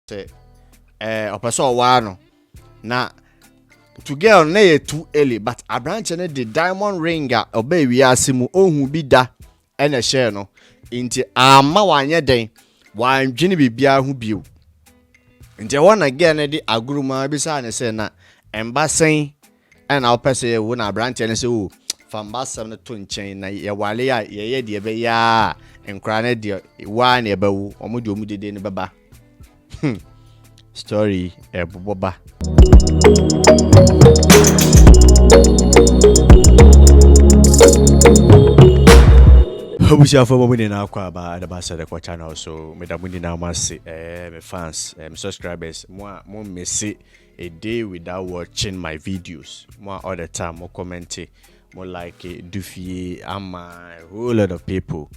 say opeso wa no na to girl na ye too early but abranche ne the diamond ring a oba wi asemu ohun bi da ene share no nti ama wanye den wandwene bibia hu bio nti wona girl ne di aguruma bi sa ne say na embasen ena opese ye wo na abranche ne say o fambasam ne to nchen na ye wale ya ye de be ya enkra ne de wa na eba wu omudi omudede ne baba story boba Hobusia for mommy na akwa ba the sethekow channel so me da muni na mase me fans me subscribers mo miss a day without watching my videos more all the time mo comment mo like dufie ama a whole lot of people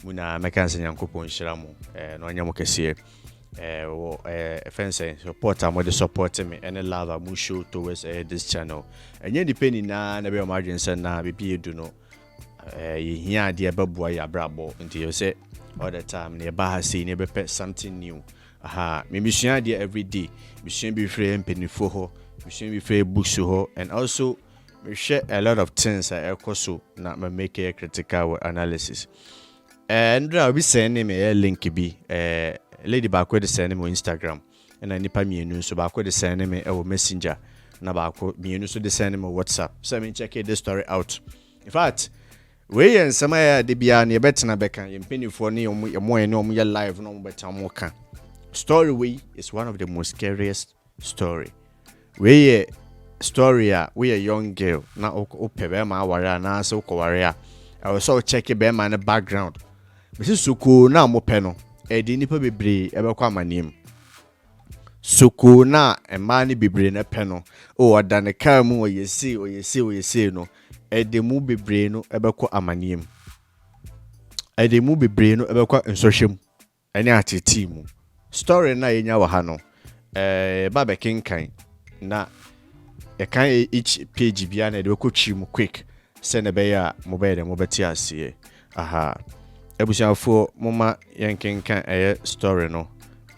muna meka nse nyankopon hira mo no anya mo kese fence support am with support me any love am show towards this channel enye depending na be o margin say na be edu no here de ababua ya brabo nti you say all the time na ba ha say na be something new me mission there every day mission be free empenifo ho mission be free books ho and also we share a lot of things so na me make a critical analysis and I be sending me a link bi lady back with the send me Instagram and I nipa mienu so back with the send me messenger na back mienu so the send me WhatsApp so me check this story out in fact we and some de bia na betina beka yempenifo ne yemo ye live no beta mo ka story we is one of the most scariest story we story we a young girl na opebe ma aware na so kware I was so check be ma na background bisi suku na mo pe no edi nipa bebre ebekwa amanim suku na ema ni bebre na pe no o odane ka mu oyesi no edemu bebre no ebekwa amanim edemu bebre no ebekwa nsohwem ene ateti mu story na yenya wa ha no ba kenkan na e kan each page bia na de bekotwi mu quick se na be ya mo be de mo beti ase ebusiafo moma yenkenkan story no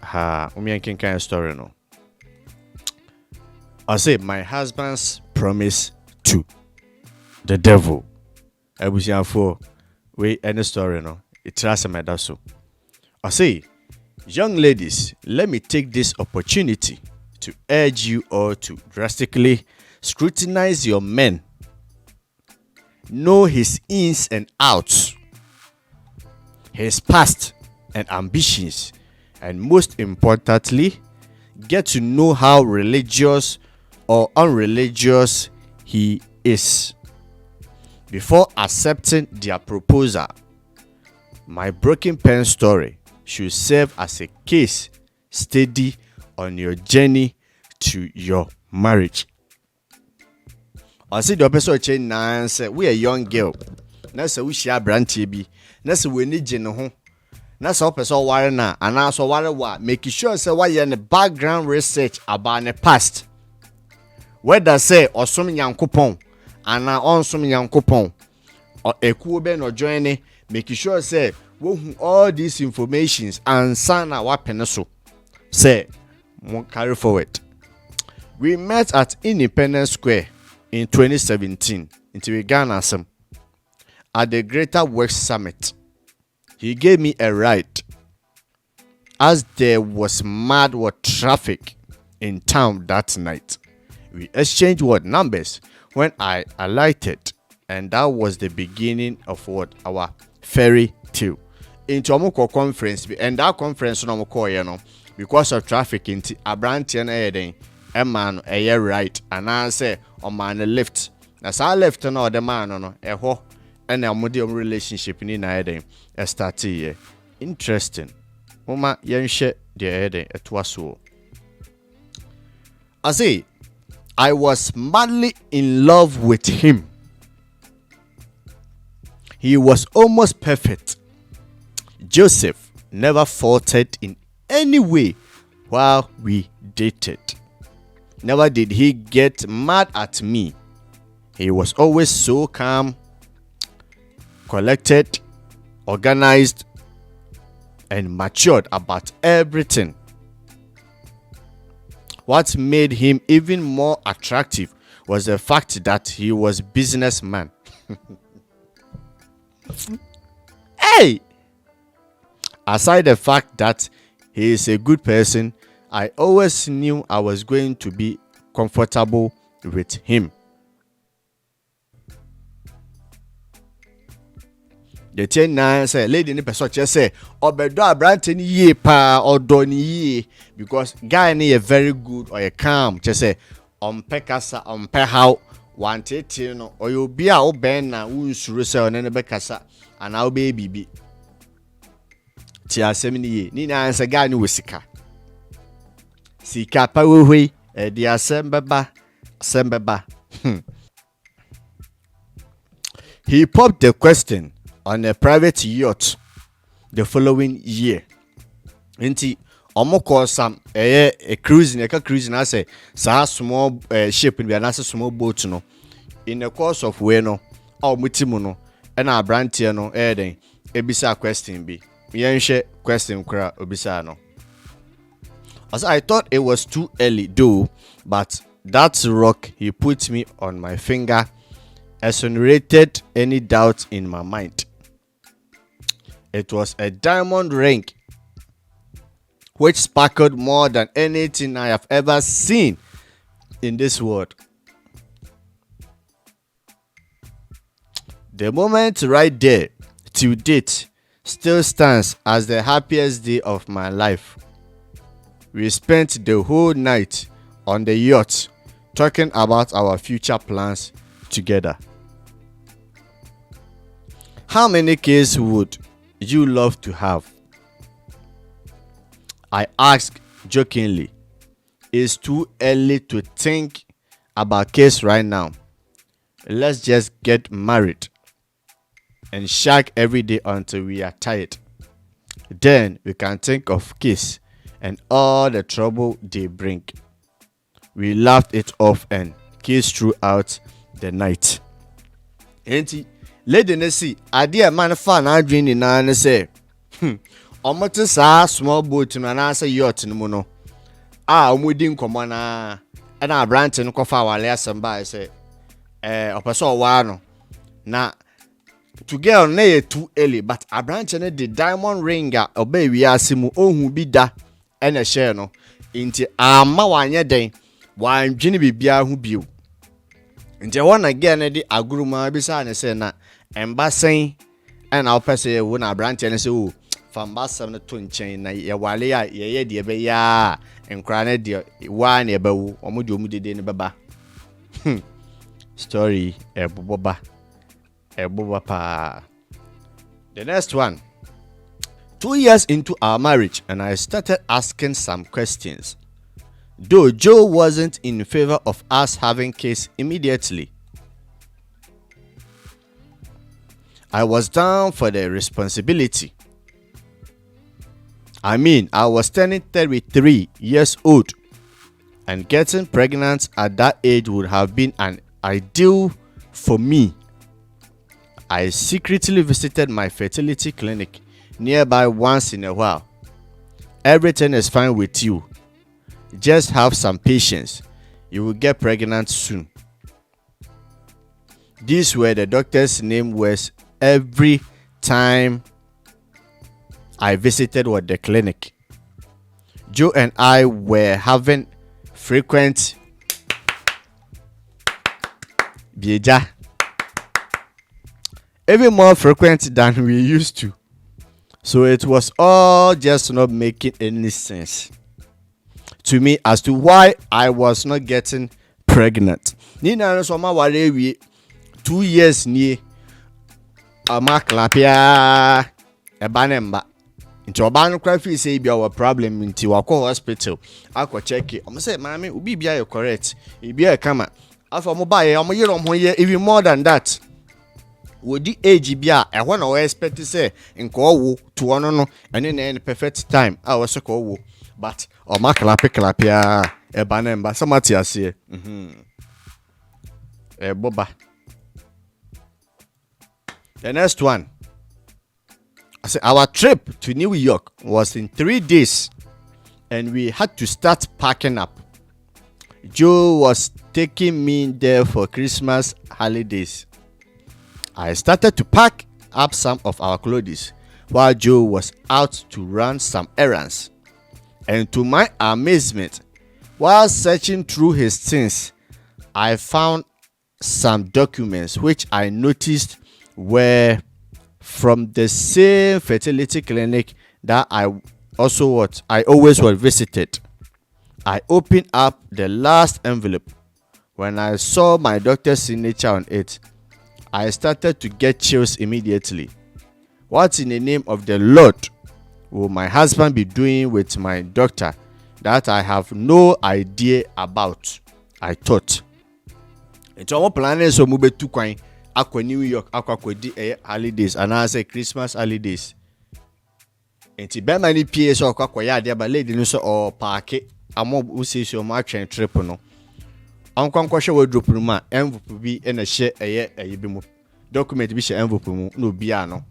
yenkenkan story no I say my husband's promise to the devil ebusiafo we any story no itrasa medaso I say young ladies, let me take this opportunity to urge you all to drastically scrutinize your men. Know his ins and outs, his past and ambitions, and most importantly, get to know how religious or unreligious he is. Before accepting their proposal, my broken pen story should serve as a case study on your journey to your marriage. I see the episode change now say we a young girl. Na say we share branch bi. Na say we need je ne ho. Na say person ware na ana so ware wa make sure say why in the background research about the past. Whether say osom nyankopon ana onsom nyankopon or ekuo be no join make sure say all these informations and sana wapen so say carry forward. We met at Independence Square in 2017 in Ghana at the Greater Works Summit. He gave me a ride as there was mad traffic in town that night. We exchanged numbers when I alighted, and that was the beginning of our fairy tale. Into a conference, and that conference no more because of traffic into Abrantian Eden, a man a year right, and I say on man left. As I left no the man no a ho and a medium relationship in Eden a start here. Interesting. Mama Yanshe the Eden it was so. I say I was madly in love with him. He was almost perfect. Joseph never faltered in any way while we dated. Never did he get mad at me. He was always so calm, collected, organized, and matured about everything. What made him even more attractive was the fact that he was businessman. Hey! Aside the fact that he is a good person, I always knew I was going to be comfortable with him. The 10 say lady ni person che say obedo abrante ni ye pa odo ni ye because guy ni a very good or a calm che say ompe kasa ompe how wantete no oyobi a wo ben na unsuro say onene be kasa ana wo be bibi ti asem ni ye ni na say guy ni wosika sika pa wohwe e di asem beba He popped the question on a private yacht the following year. Inti omo call some a cruising I say sa small ship in a small boat no. In the course of way no mutimu no and our brand here no den ebisa question be. Yenhwe question kra obisa no. As I thought it was too early though, but that rock he put me on my finger exonerated any doubt in my mind. It was a diamond ring which sparkled more than anything I have ever seen in this world. The moment right there, till date, still stands as the happiest day of my life. We spent the whole night on the yacht talking about our future plans together. How many kids would you love to have? I asked jokingly. It's too early to think about kids right now. Let's just get married and shag every day until we are tired. Then we can think of kids and all the trouble they bring. We laughed it off and kissed throughout the night. Enti lady nesi ade man fa na adwen ni na ne say omote sa small boat no na say yacht no mu no omudi nkomo na na abrante no kofa wale asamba say opeso wa no na to get on na too early but abrante no the diamond ring a oba wi asemu ohun bi da na share no nti ama wanye den wandwene bibia hu bio nti wona again di aguruma bi sa ne say na embassy and our person wo na branch ne say o fambasam ne to nchen na ye wale ya ye de be ya enkra ne de wa na be wo omode omudede ne beba story eboba pa. The next one. 2 years into our marriage and I started asking some questions. Though Joe wasn't in favor of us having kids immediately, I was down for the responsibility. I mean, I was turning 33 years old and getting pregnant at that age would have been an ideal for me. I secretly visited my fertility clinic nearby once in a while. Everything is fine with you. Just have some patience. You will get pregnant soon. These were the doctor's name words every time I visited the clinic. Joe and I were having frequent bieja, even more frequent than we used to. So it was all just not making any sense to me as to why I was not getting pregnant. Nina no so ma ware wi 2 years ni ama klapia e banemba. Nti oba no kra fi say bia wa problem nti wakọ hospital akọ check e. Omo say maame obi bia you correct. E bia kama. Afa mo ba ye omo yere omo ye even more than that. Wodi age bia e ho na we expect say nko wo to ono no ene na the perfect time a we so ko wo but oma klapia e banemba samati ase boba. The next one, I said our trip to New York was in 3 days and we had to start packing up. Joe was taking me there for Christmas holidays. I started to pack up some of our clothes while Joe was out to run some errands. And to my amazement, while searching through his things, I found some documents which I noticed were from the same fertility clinic that I always visited. I opened up the last envelope. When I saw my doctor's signature on it, I started to get chills immediately. What in the name of the Lord will my husband be doing with my doctor that I have no idea about? I thought. It's all planning so move to Quine, Aqua New York, Aqua holidays, and I say Christmas holidays. And to be many PS or Quaquaya, there by lady no or park it. I'm more say so much and trip no. Uncle Quasha will drop room, envelope be in a share a year a bimu. Document be share envelope no biano.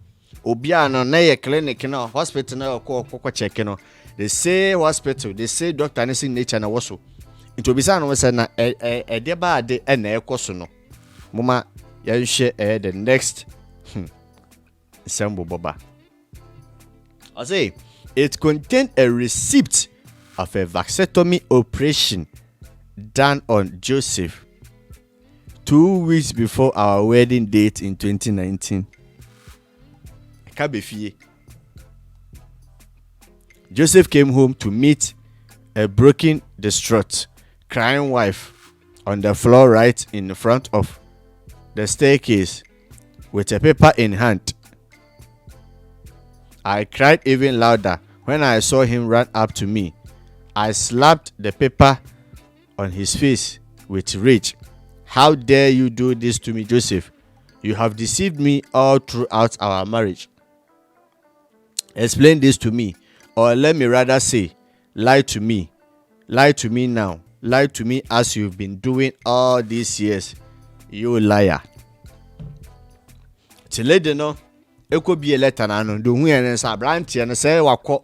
Obiano na ye clinic no hospital na ko check no. They say hospital, they say doctor and signature na woso. Into bisa no say na e de ba de e na ekoso no. Mama ya share the next sembo boba. I say it contained a receipt of a vasectomy operation done on Joseph 2 weeks before our wedding date in 2019. Joseph came home to meet a broken, distraught, crying wife on the floor right in front of the staircase with a paper in hand. I cried even louder when I saw him run up to me. I slapped the paper on his face with rage. How dare you do this to me, Joseph? You have deceived me all throughout our marriage. Explain this to me, or let me rather say, lie to me. Lie to me now. Lie to me as you've been doing all these years. You liar. Tilede no, eko bi a letter na no do hu ene sa brantie no say wako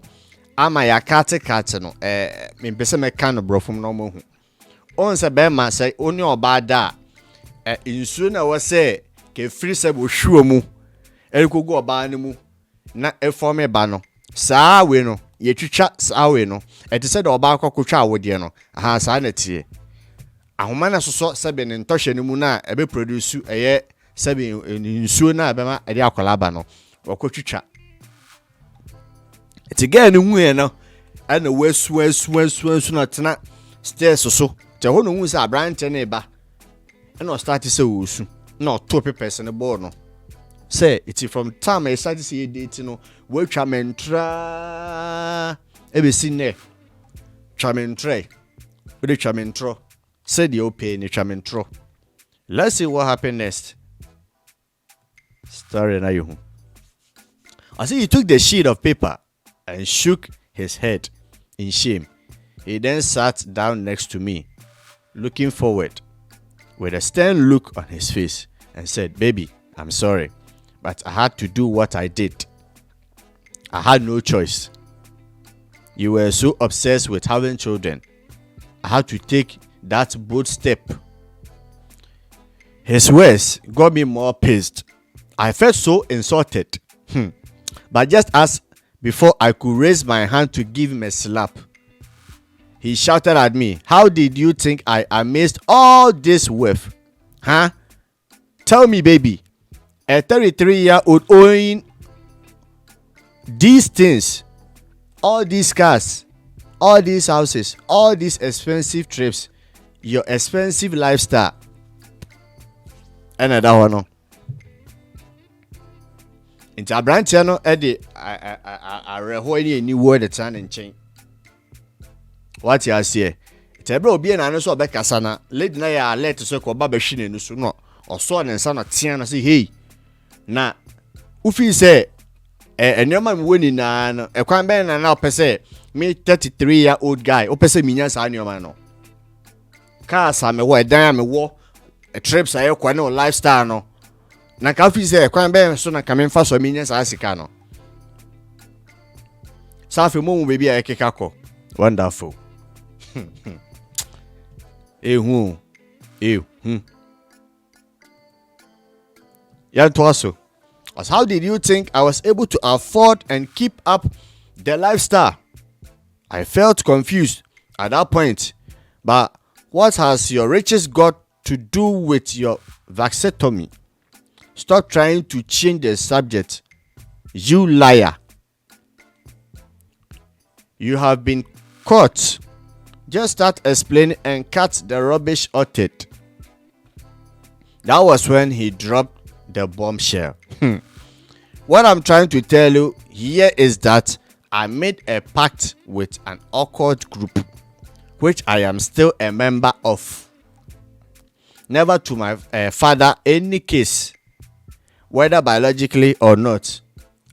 ama ya kate no me pese me kan no brofom no mo hu. On se be ma say oni oba da insu na wo say ke free se bo hwo mu. Elikogu oba ne mu na eforme ba no. Saa we no ye twitwa saa we no. Eti se de oba akokotwa awode no. Aha saa na tie. Ahoma na soso se be ne ntɔhwe ne mu na ebe produce sebe insu na be ma ede akola ba no. Okotwitwa. Eti ga ne hu e no ana wesu na tena stairs so. Te ho no hu se abrante na ba. Na start se wosu. Na to papers ne board no. Say it's from time I started see date no we twamentra ebesi ne twamentre we the twamentro say the open the twamentro. Let's see what happened next. Story na you. I see he took the sheet of paper and shook his head in shame. He then sat down next to me, looking forward with a stern look on his face and said, "Baby, I'm sorry. But I had to do what I did. I had no choice. You were so obsessed with having children. I had to take that bold step." His words got me more pissed. I felt so insulted. But just as before I could raise my hand to give him a slap, he shouted at me, "How did you think I amassed all this with? Huh? Tell me, baby. A 33-year-old owning these things, all these cars, all these houses, all these expensive trips, your expensive lifestyle." Another one no. Into abrantia no ede a reho ni word the time and chain. What you say? Tebra obi na no so obekasa na lady na ya alert so ko ba behwe ne so no. Oso ne nsa na tia na say hey. Na ufi say enema me woni na no ekwan ben na opese me 33-year-old guy opese minya sa enema no car sa me wo edan me wo trips aye kwa no lifestyle no na ka ufi say ekwan ben so na ka me mfa so minya sa asika no sa fe mo baby aye keka ko wonderful. Ehu. Yantoaso. As how did you think I was able to afford and keep up the lifestyle? I felt confused at that point. But what has your riches got to do with your vasectomy? Stop trying to change the subject. You liar. You have been caught. Just start explaining and cut the rubbish out it. That was when he dropped the bombshell. What I'm trying to tell you here is that I made a pact with an awkward group, which I am still a member of. Never to my father any case, whether biologically or not,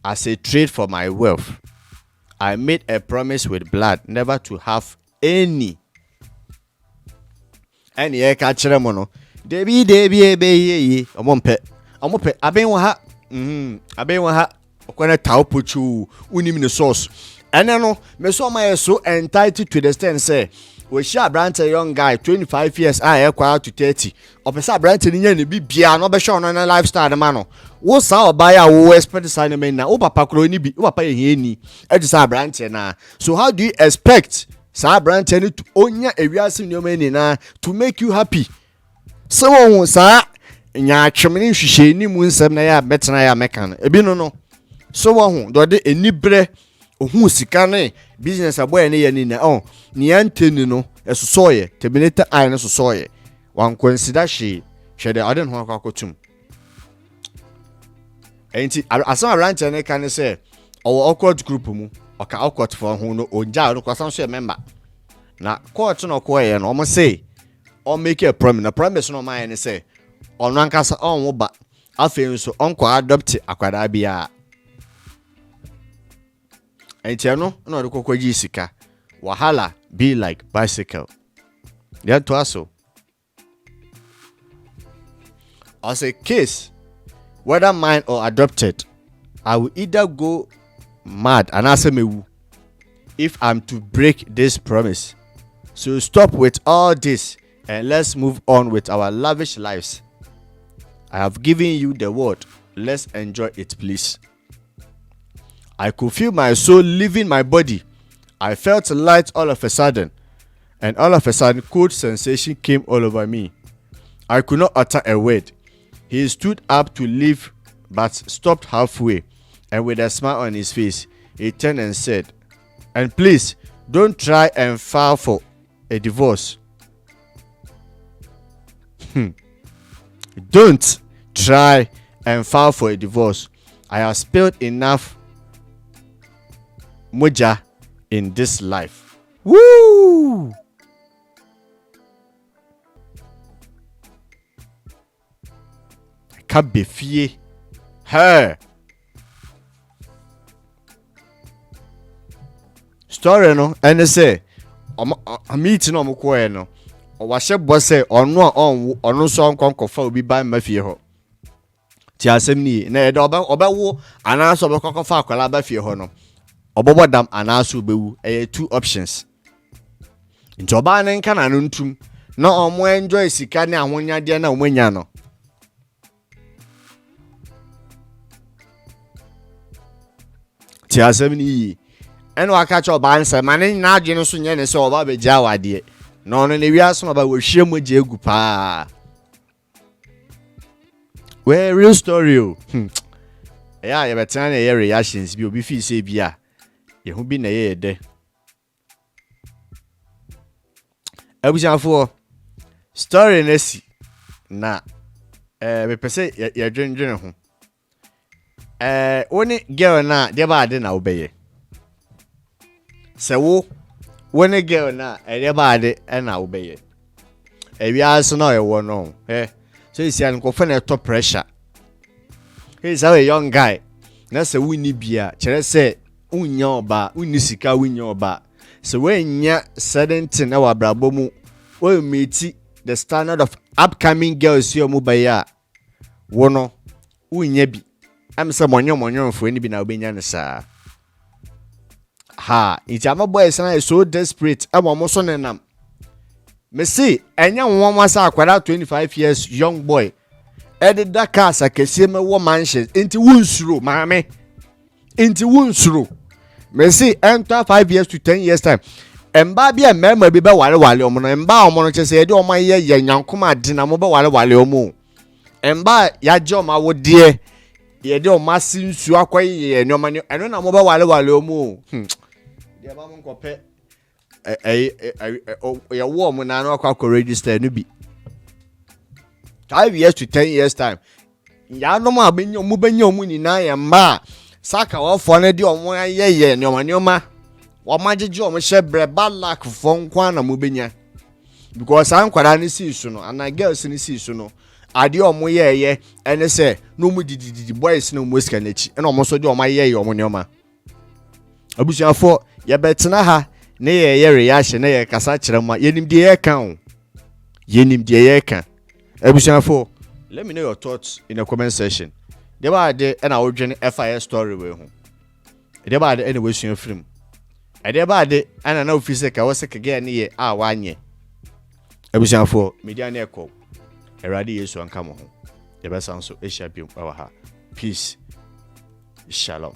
as a trade for my wealth. I made a promise with blood never to have any catcher mono. Debi ebe omompe abenwa ha okwana taupuchu unim ne source ene no me so my so entitled to the stand say we share brand a young guy 25 years ekwa to 30 opesa brand ni nya ne bibia no be show no na lifestyle man no wo sa obaya wo expect sign men na wo papa kro ni bi wo papa ye ni e sa brand na. So how do you expect sa brand to onya ewiase ni o men na to make you happy? So won sa nya atwemene hwehwe ni mu nsem na ya betena ya mekan ebi no so won do de enibre ohun sika ne business aboy ne ye ni na ni anteni no esosoye terminator eye no sosoye wan consider she de aden ho akotum enti asama ranch ne kan say owo awkward group mu oka awkward for ho no onja no kwasan so member na court no ko ye no omo say or make a promise. Na promise no man say on rankasa on wo ba afen so onko adopt akwada bia enti no na de kokwaji sika wahala be like bicycle. That to also as a case whether mine or adopted, I will either go mad and answer me if I'm to break this promise. So stop with all this and let's move on with our lavish lives. I have given you the word. Let's enjoy it, please. I could feel my soul leaving my body. I felt light all of a sudden. And all of a sudden, cold sensation came all over me. I could not utter a word. He stood up to leave, but stopped halfway. And with a smile on his face, he turned and said, "And please, don't try and file for a divorce." Don't try and file for a divorce. I have spilled enough moja in this life. Woo! Kabefie. Hey. Story no, and say, I'm meeting on Mukwe no. Washe bosse onu so nkonkofa obi ban mafie ho ti asem ni na e do obawo anaso obekokofa akwala ba fie ho no obobodam anaso obewu two options nti oba ne nka na no ntum na omo enjoy sika ne ahonyade na omanya no ti asem ni eno aka cho ba nse mane na adwe no so nye ne se oba be gya wade no ne wi aso ba wo hwie moje egu pa we real story o ya ye betana ye reactions bi obi fi se bi a ye hu bi na ye de abujanfo story na si na me pese ye dwendwene ho woni girl na de ba ade na obeye se wo woni girl na de ba ade na obeye wi aso na ye wo no so you see an go find a top pressure. He's a young guy. Na se wini bia chere se unya oba unisika winya oba. So when nya certain thing na wabrabo mu we meet the standard of upcoming girls you mu baya wono unya bi am se monyo fo ni bi na obenya ne sa ha iti ama boys na so desperate am mo so nenam me see enya nwoma sa akwara 25 years young boy edida car sakese me wo mansion enti wunsuro maame enti wunsuro me see enter 5 years to 10 years time emba bia mema bi be wale omo no emba omo no chese yede omo ye nyankoma adina mo be wale omo emba ya je omo awode yede omo asinsu akoye ne omo eno na mo be wale omo de ba mo nkope ya wo omo na no akwa register no bi 5 years to 10 years time ya no ma benye omo benye omo ni na ya ma saka wo fo ne de omo ye ne omo wamagege omo hye breba lack fo nkwa na mo benya because an kwara ne si su no and girls ne si su no ade omo ye ene se no mu dididi boys no mo sika nachi ene omo so de omo ye omo ne oma abusuafo ye betena ha ne ye reaction ne ye kasa kire ma yenim de ye kan yenim de ye kan abusuafo let me know your thoughts in the comment section de ba de na wo dwene FIS story we ho de ba de ene we sua film ade ba de ana na ofise ka wose kege ne ye a wanye abusianfo media na Ekow erade Yesu anka mo ho ye besan so ehia biom wa ha peace shalom.